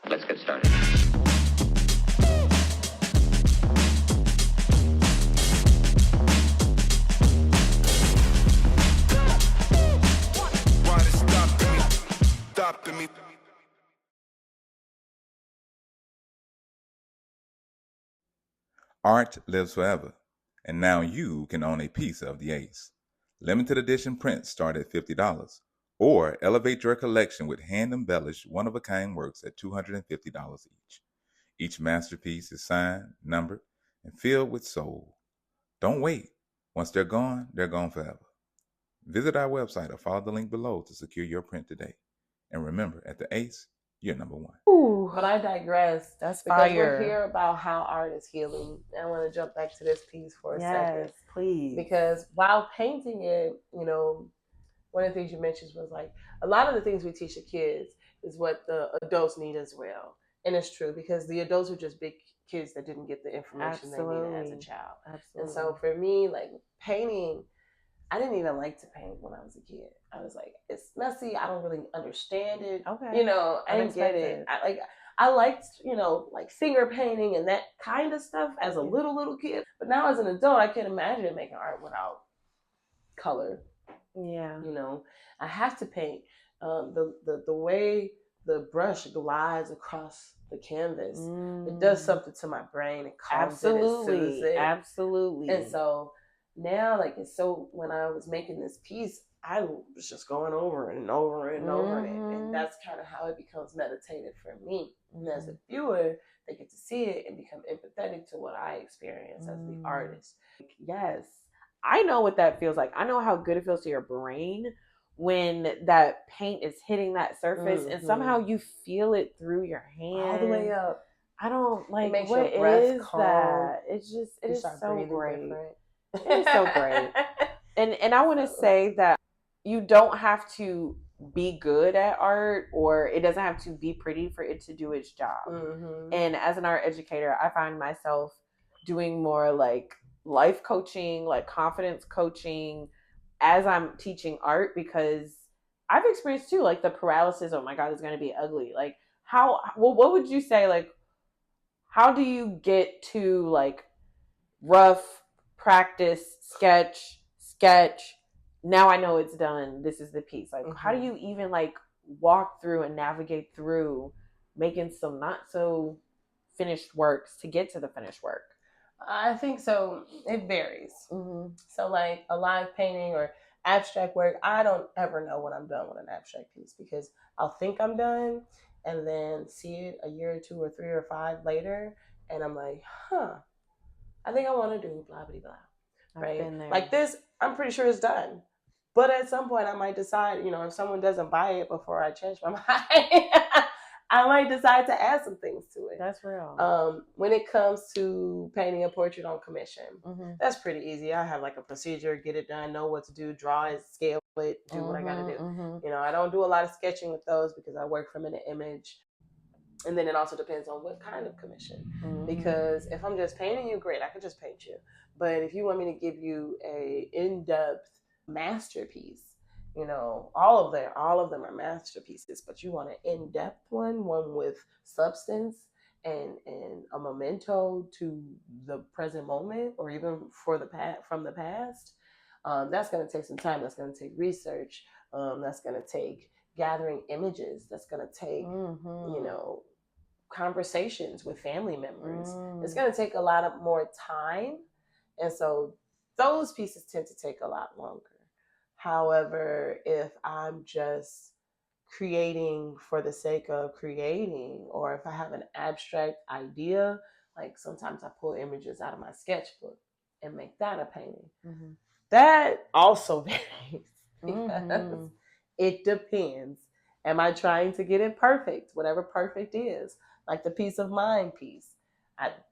Let's get started. Why they stopping me? Stopping me. Art lives forever, and now you can own a piece of the ace. Limited edition prints start at $50, or elevate your collection with hand-embellished, one-of-a-kind works at $250 each. Each masterpiece is signed, numbered, and filled with soul. Don't wait. Once they're gone forever. Visit our website or follow the link below to secure your print today. And remember, at the Ace, you're number one. Ooh, But I digress. that's because fire. we're here about how art is healing. I want to jump back to this piece for a second. Yes, please. Because while painting it, you know, one of the things you mentioned was like a lot of the things we teach the kids is what the adults need as well. And it's true because the adults are just big kids that didn't get the information they needed as a child. Absolutely. And so for me, like painting, I didn't even like to paint when I was a kid. I was like, it's messy. I don't really understand it. Okay. You know, I didn't get it. I liked, you know, like finger painting and that kind of stuff as a little kid. But now as an adult, I can't imagine making art without color. Yeah. You know, I have to paint. The way the brush glides across the canvas, it does something to my brain. It calms it, it soothes it. Absolutely. And so now, like, it's so when I was making this piece, I was just going over and over and over it. And that's kind of how it becomes meditative for me. And as a viewer, they get to see it and become empathetic to what I experience as the artist. Yes. I know what that feels like. I know how good it feels to your brain when that paint is hitting that surface and somehow you feel it through your hand. All the way up. I don't like makes what your breath is calm. that. It's just it You is start so breathing great. different. It is so great. And I want to say that you don't have to be good at art or it doesn't have to be pretty for it to do its job. And as an art educator, I find myself doing more like life coaching, like confidence coaching as I'm teaching art because I've experienced too, like the paralysis, oh my God, it's going to be ugly. Like what would you say, like, how do you get to like rough practice, sketch, now I know it's done, this is the piece. Like, how do you even like walk through and navigate through making some not so finished works to get to the finished work? I think so. It varies. So like a live painting or abstract work, I don't ever know when I'm done with an abstract piece because I'll think I'm done and then see it a year or 2 or 3 or 5 later and I'm like, I think I want to do blah, blah, blah. Right? Like this, I'm pretty sure it's done. But at some point I might decide, you know, if someone doesn't buy it before I change my mind, I might decide to add some things to it. That's real. When it comes to painting a portrait on commission, that's pretty easy. I have like a procedure, get it done, know what to do, draw it, scale it, do what I gotta do. You know, I don't do a lot of sketching with those because I work from an image. And then it also depends on what kind of commission. Because if I'm just painting you, great, I could just paint you. But if you want me to give you a in-depth masterpiece, you know, all of them are masterpieces, but you want an in-depth one with substance and a memento to the present moment, or even from the past. That's going to take some time. That's going to take research. That's going to take gathering images. That's going to take, you know, conversations with family members. It's going to take a lot of more time, and so those pieces tend to take a lot longer. However, if I'm just creating for the sake of creating, or if I have an abstract idea, like sometimes I pull images out of my sketchbook and make that a painting. That also varies because it depends. Am I trying to get it perfect? Whatever perfect is, like the peace of mind piece.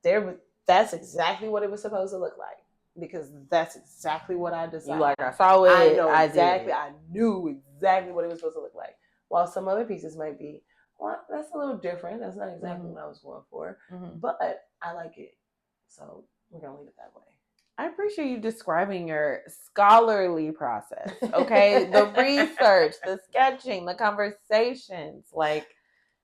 That's exactly what it was supposed to look like. Because that's exactly what I decided. You like, I saw it. I know exactly. I knew exactly what it was supposed to look like. While some other pieces might be, well, that's a little different. That's not exactly what I was going for. But I like it. So we're going to leave it that way. I appreciate you describing your scholarly process. Okay. The research, the sketching, the conversations. Like,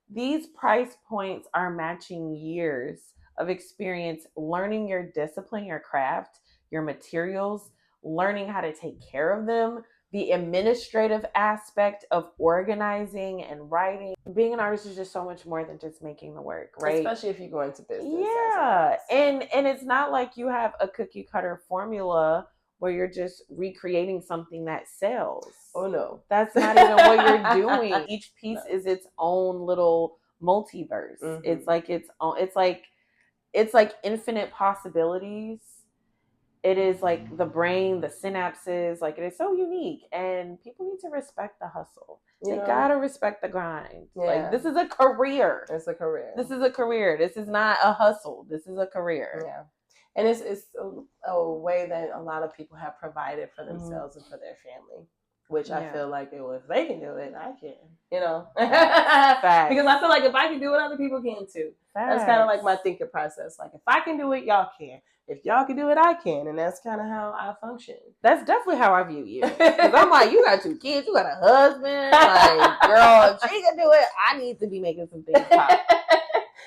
these price points are matching years of experience learning your discipline, your craft, your materials, learning how to take care of them, the administrative aspect of organizing and writing. Being an artist is just so much more than just making the work, right? Especially if you go into business. Yeah. And it's not like you have a cookie cutter formula where you're just recreating something that sells. Oh no. That's not even what you're doing. Each piece is its own little multiverse. Mm-hmm. It's like its own, it's like infinite possibilities. It is like the brain, the synapses, like it is so unique, and people need to respect the hustle. They gotta respect the grind. Yeah. Like, this is a career. It's a career. This is a career. This is not a hustle. This is a career. Yeah. And it's a way that a lot of people have provided for themselves and for their family, which I feel like if they can do it, I can, Facts. Because I feel like if I can do it, other people can too. Facts. That's kind of like my thinking process. Like, if I can do it, y'all can. If y'all can do it, I can. And that's kind of how I function. That's definitely how I view you. Because I'm like, you got 2 kids, you got a husband. Like, girl, if she can do it, I need to be making some things pop.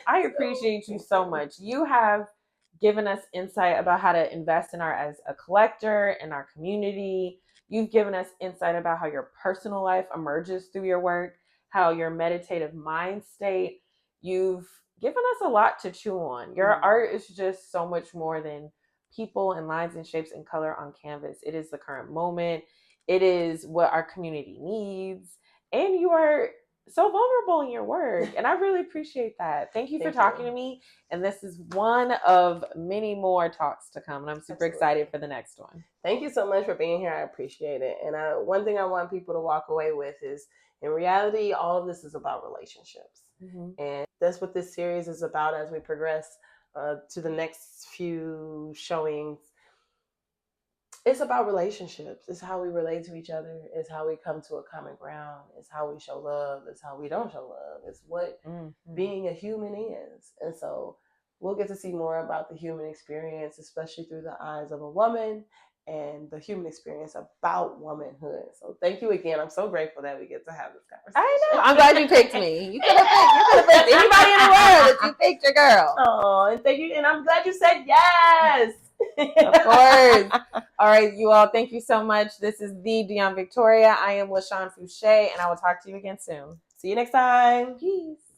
I appreciate you so much. You have given us insight about how to invest in art as a collector in our community. You've given us insight about how your personal life emerges through your work, how your meditative mind state. You've given us a lot to chew on. Your art is just so much more than people and lines and shapes and color on canvas. It is the current moment. It is what our community needs. And you are so vulnerable in your work. And I really appreciate that. Thank you for talking to me. And this is one of many more talks to come. And I'm super excited for the next one. Thank you so much for being here. I appreciate it. And one thing I want people to walk away with is, in reality, all of this is about relationships. And that's what this series is about as we progress to the next few showings. It's about relationships. It's how we relate to each other. It's how we come to a common ground. It's how we show love. It's how we don't show love. It's what being a human is. And so we'll get to see more about the human experience, especially through the eyes of a woman, and the human experience about womanhood. So thank you again. I'm so grateful that we get to have this conversation. I know. I'm glad you picked me. You could have picked anybody in the world, but you picked your girl. Oh, and thank you. And I'm glad you said yes. Of course. All right, you all. Thank you so much. This is the Dionne Victoria. I am LaShawn Fouché, and I will talk to you again soon. See you next time. Peace.